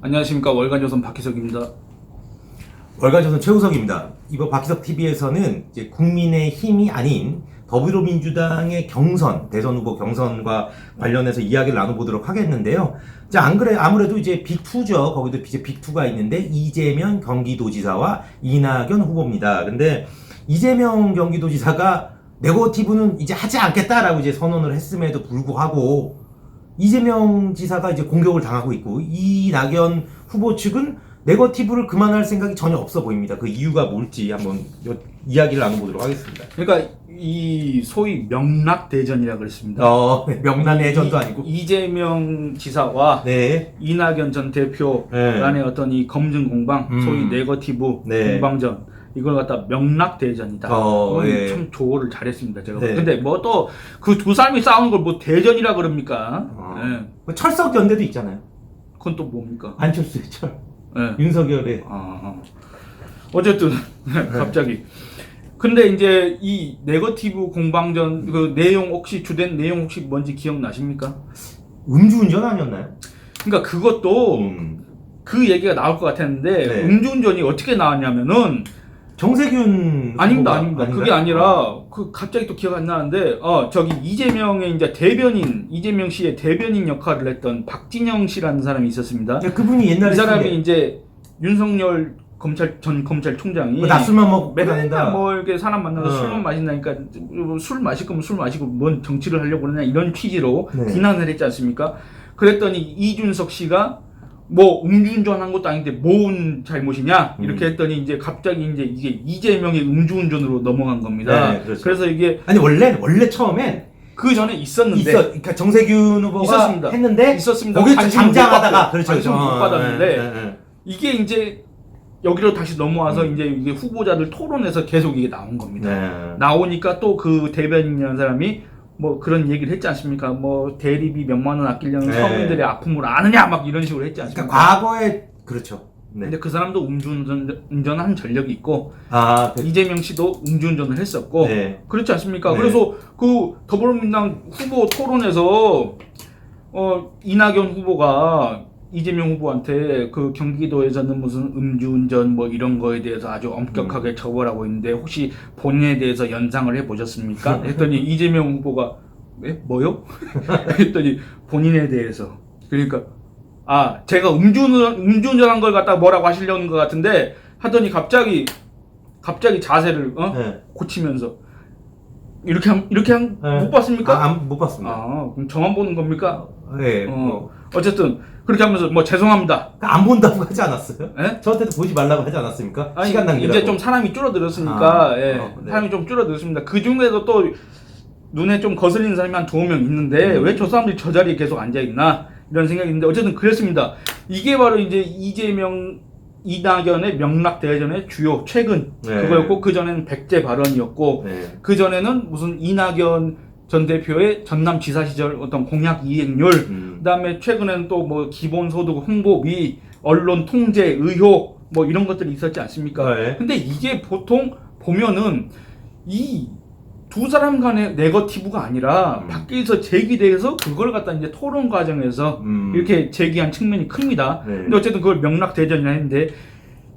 안녕하십니까. 월간조선 박희석입니다. 월간조선 최우석입니다. 이번 박희석 TV에서는 이제 국민의힘이 아닌 더불어민주당의 경선, 대선 후보 경선과 관련해서 이야기를 나눠보도록 하겠는데요. 자, 안 그래, 아무래도 이제 빅2죠. 거기도 이제 빅2가 있는데, 이재명 경기도지사와 이낙연 후보입니다. 근데 이재명 경기도지사가 네거티브는 이제 하지 않겠다라고 이제 선언을 했음에도 불구하고, 이재명 지사가 이제 공격을 당하고 있고, 이낙연 후보 측은 네거티브를 그만할 생각이 전혀 없어 보입니다. 그 이유가 뭘지 한번 이야기를 나눠보도록 하겠습니다. 그러니까 이 소위 명락대전이라고 그랬습니다. 명란대전도 아니고 이재명 지사와 네. 이낙연 전 대표 간의 어떤 이 검증 공방, 소위 네거티브 공방전, 이걸 갖다 명락대전이다. 예. 참 조어를 잘했습니다. 제가. 네. 근데 뭐 또 그 두 사람이 싸우는 걸 뭐 대전이라 그럽니까? 예. 철석 연대도 있잖아요. 그건 또 뭡니까? 안철수의 철, 예. 윤석열의. 어쨌든 갑자기. 근데 이제 이 네거티브 공방전 그 내용 혹시 주된 내용 혹시 뭔지 기억나십니까? 음주운전 아니었나요? 그러니까 그것도 그 얘기가 나올 것 같았는데 네. 음주운전이 어떻게 나왔냐면은 정세균 아닙니다. 아닌가요? 그게 아니라 그 갑자기 또 기억 안 나는데 저기 이재명의 이제 대변인 이재명 씨의 대변인 역할을 했던 박진영 씨라는 사람이 있었습니다. 야, 그분이 옛날에 이 사람이 이제 윤석열 전 검찰총장이 낮술만 먹고 맨날 다닌다. 뭐 이렇게 사람 만나서 술만 마신다니까 술 마실 거면 술 마시고 뭔 정치를 하려고 그러냐 이런 취지로 비난을 했지 않습니까? 그랬더니 이준석 씨가 뭐 음주운전한 것도 아닌데 뭔 잘못이냐 이렇게 했더니 이제 갑자기 이제 이게 이재명의 음주운전으로 넘어간 겁니다. 네, 그렇죠. 그래서 이게 아니 원래 처음엔 그 전에 있었는데 그러니까 정세균 후보가 있었습니다. 했는데 있었습니다. 거기 관심을 잠장하다가 못 받았는데 이게 이제 여기로 다시 넘어와서 이제 이게 후보자들 토론에서 계속 이게 나온 겁니다. 나오니까 또 그 대변인이라는 사람이 뭐 그런 얘기를 했지 않습니까? 뭐 대리비 몇만 원 아끼려는 서민들의 아픔을 아느냐 막 이런 식으로 했지 않습니까? 그러니까 과거에 그렇죠. 근데 그 사람도 음주운전한 전력이 있고 그 이재명 씨도 음주운전을 했었고 그렇지 않습니까? 그래서 그 더불어민주당 후보 토론에서 이낙연 후보가 이재명 후보한테 그 경기도에서는 무슨 음주운전 뭐 이런 거에 대해서 아주 엄격하게 처벌하고 있는데 혹시 본인에 대해서 연상을 해보셨습니까? 했더니 이재명 후보가 뭐요? 했더니 본인에 대해서 그러니까 제가 음주운전한 걸 갖다 뭐라고 하시려는 것 같은데 하더니 갑자기 자세를 고치면서 이렇게 못 봤습니까? 못 봤습니다. 그럼 저만 보는 겁니까? 네. 어쨌든 그렇게 하면서 뭐 죄송합니다. 안 본다고 하지 않았어요? 네? 저한테도 보지 말라고 하지 않았습니까? 아니, 시간 낭비라고. 이제 좀 사람이 줄어들었으니까 사람이 좀 줄어들었습니다. 그 중에도 또 눈에 좀 거슬리는 사람이 한 2명 있는데 왜 저 사람들이 저 자리에 계속 앉아 있나 이런 생각이 있는데 어쨌든 그랬습니다. 이게 바로 이제 이재명 이낙연의 명락 대전의 주요 최근 그거였고 그 전에는 백제 발언이었고 그 전에는 무슨 이낙연 전 대표의 전남지사 시절 어떤 공약 이행률, 그다음에 최근에는 또 뭐 기본소득 홍보비, 언론 통제 의혹 뭐 이런 것들이 있었지 않습니까? 근데 이게 보통 보면은 이 두 사람 간의 네거티브가 아니라 밖에서 제기돼서 그걸 갖다 이제 토론 과정에서 이렇게 제기한 측면이 큽니다. 근데 어쨌든 그걸 명락대전이라 했는데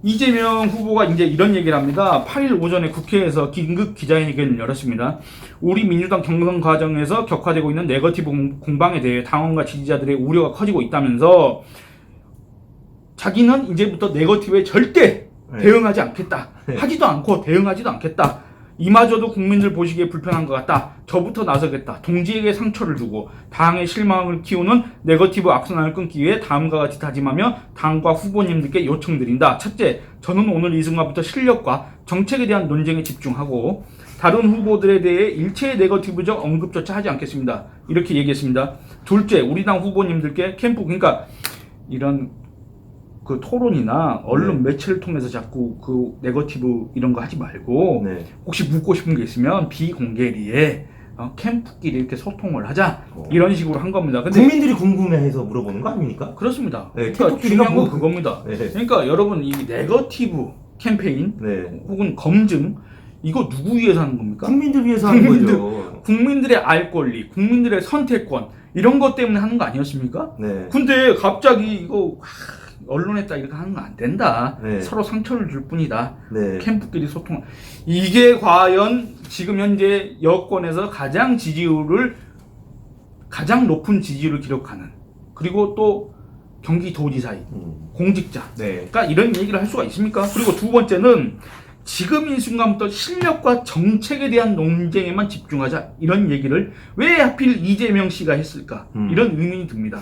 이재명 후보가 이제 이런 얘기를 합니다. 8일 오전에 국회에서 긴급 기자회견을 열었습니다. 우리 민주당 경선 과정에서 격화되고 있는 네거티브 공방에 대해 당원과 지지자들의 우려가 커지고 있다면서 자기는 이제부터 네거티브에 절대 대응하지 않겠다. 하지도 않고 대응하지도 않겠다. 이마저도 국민들 보시기에 불편한 것 같다. 저부터 나서겠다. 동지에게 상처를 주고 당의 실망을 키우는 네거티브 악순환을 끊기 위해 다음과 같이 다짐하며 당과 후보님들께 요청드린다. 첫째, 저는 오늘 이 순간부터 실력과 정책에 대한 논쟁에 집중하고 다른 후보들에 대해 일체의 네거티브적 언급조차 하지 않겠습니다. 이렇게 얘기했습니다. 둘째, 우리 당 후보님들께 캠프 그러니까 이런 그 토론이나 언론 매체를 통해서 자꾸 그 네거티브 이런 거 하지 말고 혹시 묻고 싶은 게 있으면 비공개리에 캠프끼리 이렇게 소통을 하자 이런 식으로 한 겁니다. 근데 국민들이 궁금해해서 물어보는 거 아닙니까? 그렇습니다. 그러니까 중요한 건 그겁니다. 그러니까 여러분 이 네거티브 캠페인 혹은 검증 이거 누구 위해서 하는 겁니까? 국민들 위해서 하는 거죠. 국민들의 알 권리, 국민들의 선택권 이런 것 때문에 하는 거 아니었습니까? 네. 근데 갑자기 이거 언론에 딱 이렇게 하는 건 안 된다. 네. 서로 상처를 줄 뿐이다. 네. 캠프끼리 소통. 이게 과연 지금 현재 여권에서 가장 높은 지지율을 기록하는, 그리고 또 경기도지사의 공직자. 네. 그러니까 이런 얘기를 할 수가 있습니까? 그리고 두 번째는 지금 이 순간부터 실력과 정책에 대한 논쟁에만 집중하자, 이런 얘기를 왜 하필 이재명 씨가 했을까? 이런 의문이 듭니다.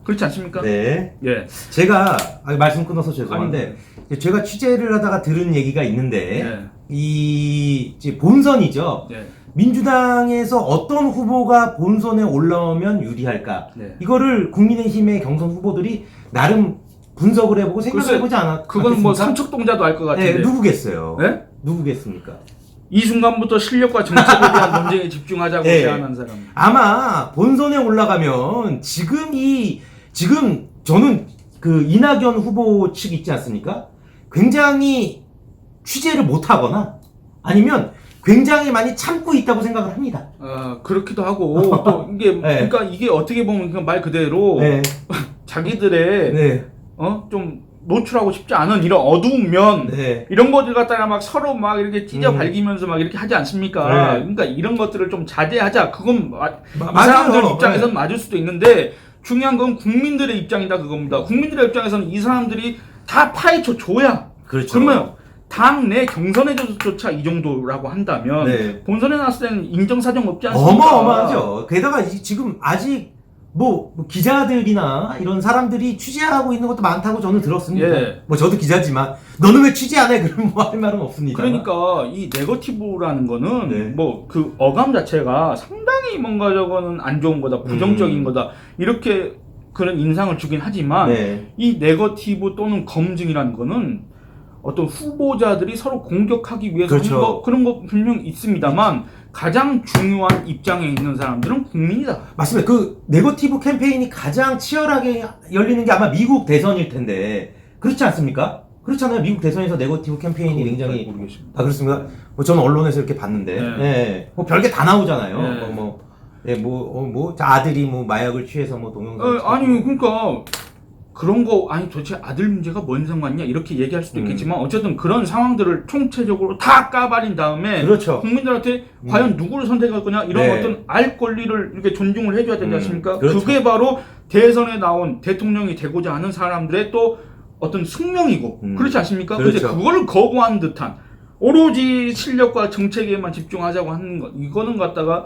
그렇지 않습니까? 네. 예. 제가 말씀 끊어서 죄송한데 제가 취재를 하다가 들은 얘기가 있는데 네. 이 이제 본선이죠. 네. 민주당에서 어떤 후보가 본선에 올라오면 유리할까? 네. 이거를 국민의힘의 경선 후보들이 나름 분석을 해보고 생각을 글쎄, 해보지 않았. 그건 뭐 않겠습니까? 삼척동자도 알 것 같은데. 네, 누구겠어요? 네? 누구겠습니까? 이 순간부터 실력과 정책에 대한 논쟁에 집중하자고 네. 제안한 사람. 아마 본선에 올라가면 지금 저는 그 이낙연 후보 측 있지 않습니까? 굉장히 취재를 못하거나 아니면 굉장히 많이 참고 있다고 생각을 합니다. 그렇기도 하고 또 이게 네. 그러니까 이게 어떻게 보면 그냥 말 그대로 네. 자기들의 네. 좀 노출하고 싶지 않은 이런 어두운 면, 네. 이런 것들 갖다가 막 서로 막 이렇게 찢어 발기면서 막 이렇게 하지 않습니까? 네. 그러니까 이런 것들을 좀 자제하자. 그건 이 맞아요. 사람들 입장에서는 네. 맞을 수도 있는데 중요한 건 국민들의 입장이다 그겁니다. 국민들의 입장에서는 이 사람들이 다 파헤쳐 줘야. 그렇죠. 그러면 당내 경선에조차 이 정도라고 한다면 네. 본선에 나왔을 때는 인정사정 없지 않습니까? 어마어마하죠. 게다가 지금 아직 뭐 기자들이나 이런 사람들이 취재하고 있는 것도 많다고 저는 들었습니다. 예. 뭐 저도 기자지만 너는 왜 취재 안 해? 그럼 뭐 할 말은 없습니다. 그러니까 이 네거티브라는 거는 네. 뭐 그 어감 자체가 상당히 뭔가 저거는 안 좋은 거다, 부정적인 거다, 이렇게 그런 인상을 주긴 하지만 네. 이 네거티브 또는 검증이라는 거는 어떤 후보자들이 서로 공격하기 위해서 그렇죠. 하는 거, 그런 거 분명 있습니다만 가장 중요한 입장에 있는 사람들은 국민이다. 맞습니다. 그 네거티브 캠페인이 가장 치열하게 열리는 게 아마 미국 대선일 텐데 그렇지 않습니까? 그렇잖아요. 미국 대선에서 네거티브 캠페인이 굉장히 모르겠습니다. 그렇습니까? 뭐 저는 언론에서 이렇게 봤는데, 네. 네. 뭐 별게 다 나오잖아요. 네. 아들이 뭐 마약을 취해서 뭐 동영상. 아니 그러니까 그런 거 아니 도대체 아들 문제가 뭔 상관이냐 이렇게 얘기할 수도 있겠지만 어쨌든 그런 상황들을 총체적으로 다 까발린 다음에 그렇죠. 국민들한테 과연 누구를 선택할 거냐 이런 네. 어떤 알 권리를 이렇게 존중을 해줘야 되지 않습니까? 그렇죠. 그게 바로 대선에 나온 대통령이 되고자 하는 사람들의 또 어떤 숙명이고 그렇지 않습니까? 그렇죠. 근데 그거를 거부한 듯한 오로지 실력과 정책에만 집중하자고 하는 것, 이거는 갖다가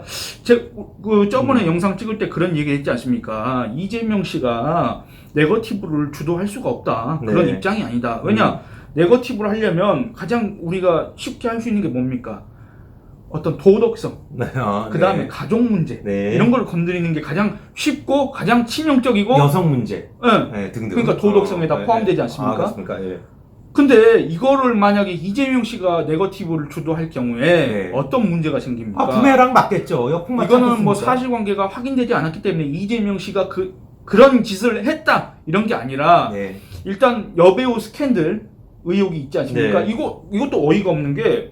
저번에 영상 찍을 때 그런 얘기 했지 않습니까? 이재명 씨가 네거티브를 주도할 수가 없다. 그런 네. 입장이 아니다. 왜냐? 네거티브를 하려면 가장 우리가 쉽게 할 수 있는 게 뭡니까? 어떤 도덕성, 네. 그 다음에 가족 문제, 네. 이런 걸 건드리는 게 가장 쉽고 가장 치명적이고, 여성 문제, 예. 네, 등등. 그러니까 도덕성에 다 포함되지 않습니까? 그렇습니까? 예. 근데 이거를 만약에 이재명 씨가 네거티브를 주도할 경우에 네. 어떤 문제가 생깁니까? 부메랑 맞겠죠. 역풍 이거는 뭐 사실관계가 확인되지 않았기 때문에 이재명 씨가 그런 짓을 했다 이런 게 아니라 네. 일단 여배우 스캔들 의혹이 있지 않습니까? 네. 이것도 어이가 없는 게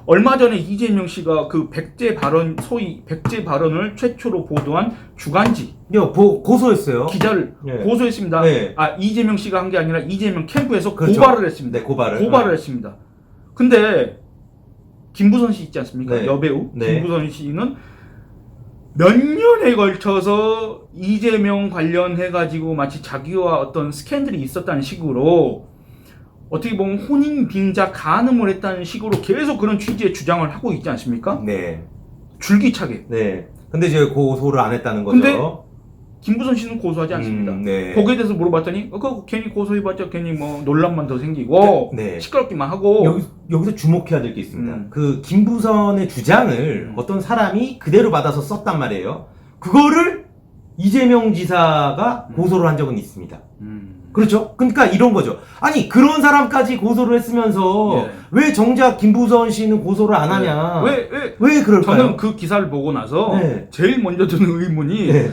얼마 전에 이재명 씨가 그 백제 발언, 소위 백제 발언을 최초로 보도한 주간지 고소했어요. 기자를 네. 고소했습니다. 네. 이재명 씨가 한 게 아니라 이재명 캠프에서 그렇죠. 고발을 했습니다. 네, 고발을 했습니다. 근데 김부선 씨 있지 않습니까? 네. 여배우 네. 김부선 씨는 몇 년에 걸쳐서 이재명 관련해가지고 마치 자기와 어떤 스캔들이 있었다는 식으로 어떻게 보면 혼인 빙자 간음을 했다는 식으로 계속 그런 취지의 주장을 하고 있지 않습니까? 네. 줄기차게. 네. 근데 이제 고소를 안 했다는 거죠. 근데 김부선 씨는 고소하지 않습니다. 네. 거기에 대해서 물어봤더니 그거 괜히 고소해봤자 괜히 뭐 논란만 더 생기고 네. 시끄럽기만 하고. 여기서 주목해야 될 게 있습니다. 그 김부선의 주장을 어떤 사람이 그대로 받아서 썼단 말이에요. 그거를 이재명 지사가 고소를 한 적은 있습니다. 그렇죠? 그러니까 이런 거죠. 아니 그런 사람까지 고소를 했으면서 예. 왜 정작 김부선 씨는 고소를 안 하냐? 왜 그럴까요? 저는 그 기사를 보고 나서 네. 제일 먼저 드는 의문이 네.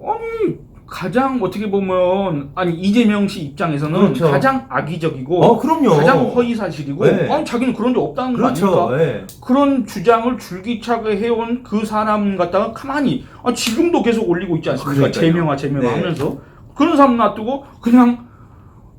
아니 가장 어떻게 보면 이재명 씨 입장에서는 그렇죠. 가장 악의적이고 그럼요. 가장 허위사실이고 네. 자기는 그런 적 없다는 그렇죠. 거 아닙니까? 네. 그런 주장을 줄기차게 해온 그 사람 갖다가 가만히 지금도 계속 올리고 있지 않습니까? 그러니까요. 제명하 네. 하면서 그런 사람 놔두고 그냥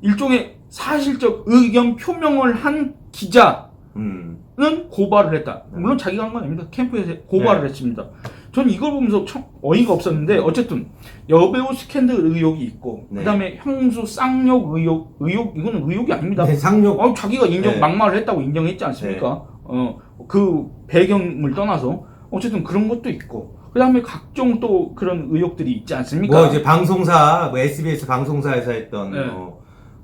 일종의 사실적 의견 표명을 한 기자는 고발을 했다. 물론 자기가 한 건 아닙니다. 캠프에서 고발을 했습니다. 전 이걸 보면서 참 어이가 없었는데 어쨌든 여배우 스캔들 의혹이 있고 네. 그다음에 형수 쌍욕 의혹 이거는 의혹이 아닙니다. 네, 상욕. 자기가 네. 막말을 했다고 인정했지 않습니까? 그 배경을 떠나서 어쨌든 그런 것도 있고 그다음에 각종 또 그런 의혹들이 있지 않습니까? 뭐 이제 방송사, 뭐 SBS 방송사에서 했던 네.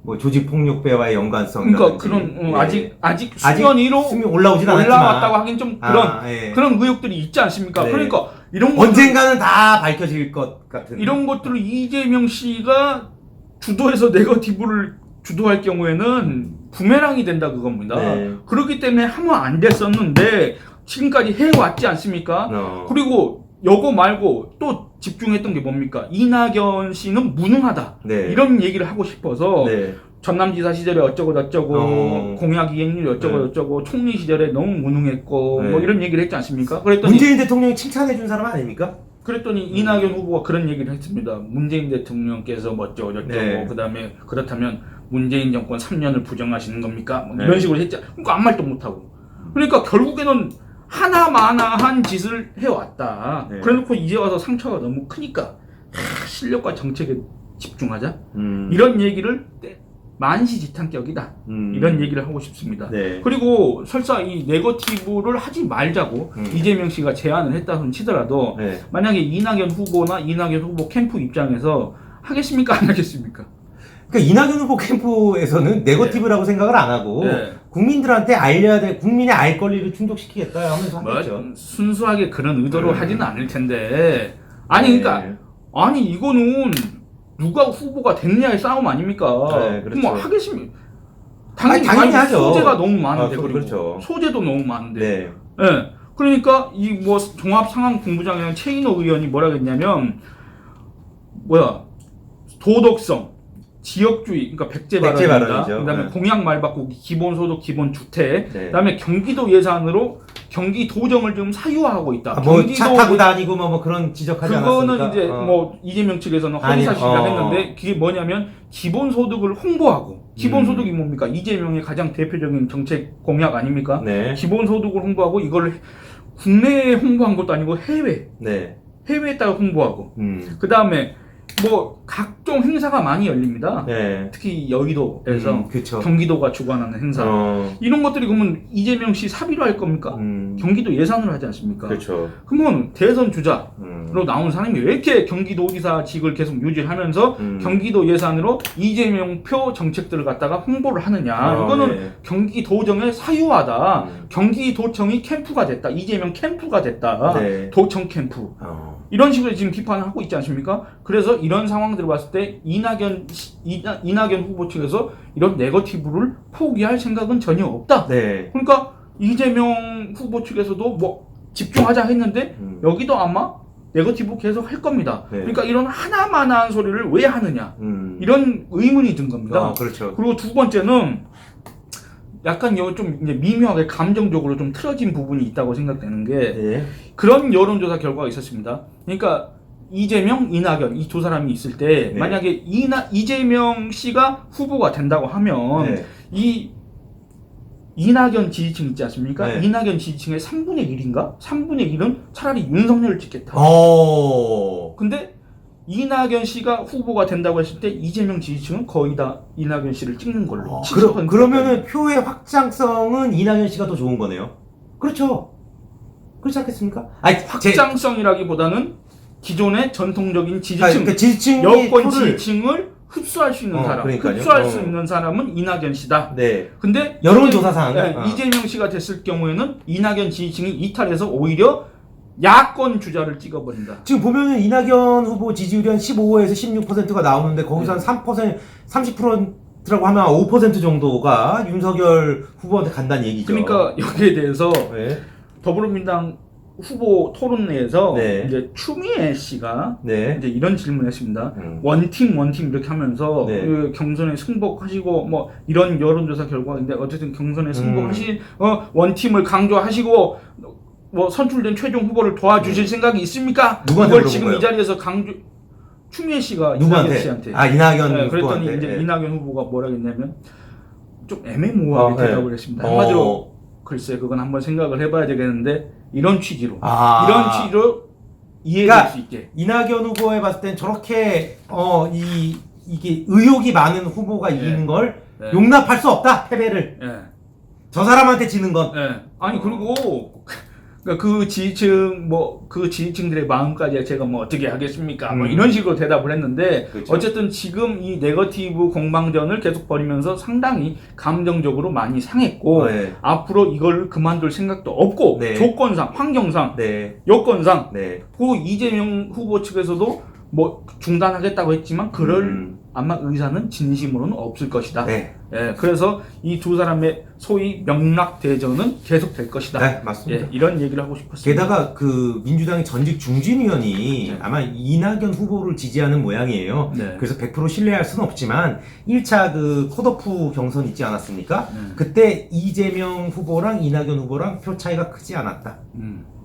뭐 조직 폭력배와의 연관성. 그러니까 그런 아직 수면 위로 올라오진 않았지만 올라왔다고 하긴 좀 그런 의혹들이 있지 않습니까? 네. 그러니까 이런 언젠가는 다 밝혀질 것 같은 이런 것들을 이재명 씨가 주도해서 네거티브를 주도할 경우에는 부메랑이 된다 그겁니다. 네. 그렇기 때문에 하면 안 됐었는데 지금까지 해왔지 않습니까? 그리고 요거 말고 또 집중했던 게 뭡니까? 이낙연 씨는 무능하다. 네. 이런 얘기를 하고 싶어서 네. 전남지사 시절에 어쩌고 저쩌고 공약 이행률 어쩌고 저쩌고 총리 시절에 너무 무능했고 뭐 이런 얘기를 했지 않습니까? 그랬더니 문재인 대통령이 칭찬해 준 사람 아닙니까? 그랬더니 이낙연 후보가 그런 얘기를 했습니다. 문재인 대통령께서 뭐 어쩌고 저쩌고 네. 그다음에 그렇다면 문재인 정권 3년을 부정하시는 겁니까? 뭐 이런 식으로 했죠. 그러니까 아무 말도 못하고. 그러니까 결국에는 하나마나한 짓을 해왔다. 네. 그래놓고 이제 와서 상처가 너무 크니까 실력과 정책에 집중하자. 이런 얘기를 만시지탄격이다. 이런 얘기를 하고 싶습니다. 네. 그리고 설사 이 네거티브를 하지 말자고 이재명 씨가 제안을 했다 치더라도 네. 만약에 이낙연 후보나 이낙연 후보 캠프 입장에서 하겠습니까? 안 하겠습니까? 그러니까 이낙연 후보 캠프에서는 네거티브라고 생각을 안 하고 네. 국민들한테 알려야 돼, 국민의 알 권리를 충족시키겠다 하면서 하겠죠. 순수하게 그런 의도로 하지는 않을 텐데 그러니까 아니 이거는 누가 후보가 됐느냐의 싸움 아닙니까? 네, 그렇죠. 뭐 하겠습니까? 당연히 하죠. 소재가 너무 많은데 그리고 그렇죠. 소재도 너무 많은데. 네. 예. 그러니까 이 뭐 종합상황본부장이랑 최인호 의원이 뭐라 그랬냐면 도덕성, 지역주의, 그러니까 백제 발언입니다. 그다음에 공약 말 바꾸기, 기본소득, 기본주택, 그다음에 경기도 예산으로 경기도정을 지금 사유화하고 있다. 뭐 차 타고 다니고 뭐 그런 지적하지 않았습니까? 그거는 이제 뭐 이재명 측에서는 허위사실이라고 했는데 그게 뭐냐면 기본소득을 홍보하고 기본소득이 뭡니까? 이재명의 가장 대표적인 정책 공약 아닙니까? 네. 기본소득을 홍보하고 이걸 국내에 홍보한 것도 아니고 네. 해외에다가 홍보하고 그다음에 뭐 각종 행사가 많이 열립니다. 네. 특히 여의도에서 경기도가 주관하는 행사 이런 것들이 그러면 이재명 씨 사비로 할 겁니까? 경기도 예산으로 하지 않습니까? 그렇죠. 그러면 대선 주자로 나온 사람이 왜 이렇게 경기도지사직을 계속 유지하면서 경기도 예산으로 이재명 표 정책들을 갖다가 홍보를 하느냐? 이거는 경기도정의 사유화다. 경기도청이 캠프가 됐다. 이재명 캠프가 됐다. 도청 캠프. 이런 식으로 지금 비판을 하고 있지 않습니까? 그래서 이런 상황들을 봤을 때 이낙연 후보 측에서 이런 네거티브를 포기할 생각은 전혀 없다. 그러니까 이재명 후보 측에서도 뭐 집중하자 했는데 여기도 아마 네거티브 계속 할 겁니다. 그러니까 이런 하나만한 소리를 왜 하느냐 이런 의문이 든 겁니다. 그렇죠. 그리고 두 번째는 약간 좀 이제 미묘하게 감정적으로 좀 틀어진 부분이 있다고 생각되는 게 그런 여론조사 결과가 있었습니다. 그러니까 이재명, 이낙연 이 두 사람이 있을 때 만약에 이재명 씨가 후보가 된다고 하면 이 이낙연 지지층 있지 않습니까? 이낙연 지지층의 3분의 1인가? 3분의 1은 차라리 윤석열을 찍겠다. 근데 이낙연 씨가 후보가 된다고 했을 때 이재명 지지층은 거의 다 이낙연 씨를 찍는 걸로. 그러면은 표의 확장성은 이낙연 씨가 더 좋은 거네요. 그렇죠. 그렇지 않겠습니까? 확장성이라기보다는 기존의 전통적인 지지층, 그러니까 여권 지지층을 흡수할 수 있는 사람, 흡수할 수 있는 사람은 이낙연 씨다. 근데 여론조사상 이재명 씨가 됐을 경우에는 이낙연 지지층이 이탈해서 오히려 야권 주자를 찍어버린다. 지금 보면은 이낙연 후보 지지율이 한 15에서 16%가 나오는데 거기서 한 3%, 30%라고 하면 5% 정도가 윤석열 후보한테 간다는 얘기죠. 그러니까 여기에 대해서 더불어민주당 후보 토론회에서 이제 추미애 씨가 이제 이런 질문했습니다. 원팀 이렇게 하면서 그 경선에 승복하시고 뭐 이런 여론조사 결과인데 어쨌든 경선에 승복하신 원팀을 강조하시고 뭐 선출된 최종 후보를 도와주실 생각이 있습니까? 누구한테 이걸 지금 이 자리에서 추미애 씨가 누구한테? 이낙연 씨한테. 아, 이낙연 네, 그랬더니 후보한테. 이제 예. 이낙연 후보가 뭐라 했냐면 좀 애매모호하게 대답을 했습니다. 한마디로 글쎄 그건 한번 생각을 해봐야 되겠는데 이런 취지로 이런 취지로 이해될 그러니까 수 있게. 이낙연 후보에 봤을 땐 저렇게 이게 의욕이 많은 후보가 이기는 걸 네. 용납할 수 없다. 패배를. 예. 저 사람한테 지는 건. 예. 아니 그리고 그러니까 그 지지층 그 지지층들의 마음까지 제가 뭐 어떻게 하겠습니까? 뭐 이런 식으로 대답을 했는데 그렇죠. 어쨌든 지금 이 네거티브 공방전을 계속 벌이면서 상당히 감정적으로 많이 상했고 네. 앞으로 이걸 그만둘 생각도 없고 네. 조건상, 환경상, 네. 여건상 네. 그 이재명 후보 측에서도 뭐 중단하겠다고 했지만 그럴 아마 의사는 진심으로는 없을 것이다. 네. 예, 그래서 이 두 사람의 소위 명락 대전은 계속될 것이다. 네, 맞습니다. 예, 이런 얘기를 하고 싶었습니다. 게다가 그 민주당의 전직 중진위원이 네. 아마 이낙연 후보를 지지하는 모양이에요. 네. 그래서 100% 신뢰할 수는 없지만 1차 그 컷오프 경선 있지 않았습니까? 네. 그때 이재명 후보랑 이낙연 후보랑 표 차이가 크지 않았다.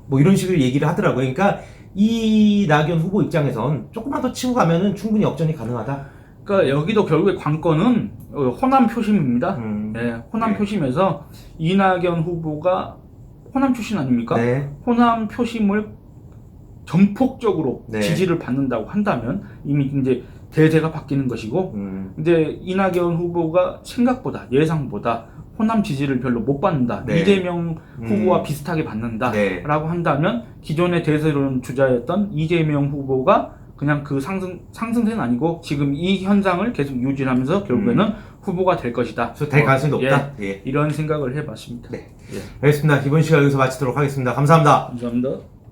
뭐 이런 식으로 얘기를 하더라고요. 그러니까 이낙연 후보 입장에선 조금만 더 치고 가면은 충분히 역전이 가능하다. 그러니까 여기도 결국에 관건은 호남 표심입니다. 예, 호남 네. 표심에서 이낙연 후보가 호남 출신 아닙니까? 네. 호남 표심을 전폭적으로 네. 지지를 받는다고 한다면 이미 이제 대세가 바뀌는 것이고 근데 이낙연 후보가 생각보다 예상보다 호남 지지를 별로 못 받는다. 네. 이재명 후보와 비슷하게 받는다. 네. 라고 한다면 기존의 대세론 주자였던 이재명 후보가 그냥 그 상승세는 아니고 지금 이 현상을 계속 유지하면서 결국에는 후보가 될 것이다. 그래서 될 가능성이 높다. 예, 이런 생각을 해봤습니다. 네. 예. 알겠습니다. 이번 시간 여기서 마치도록 하겠습니다. 감사합니다. 감사합니다.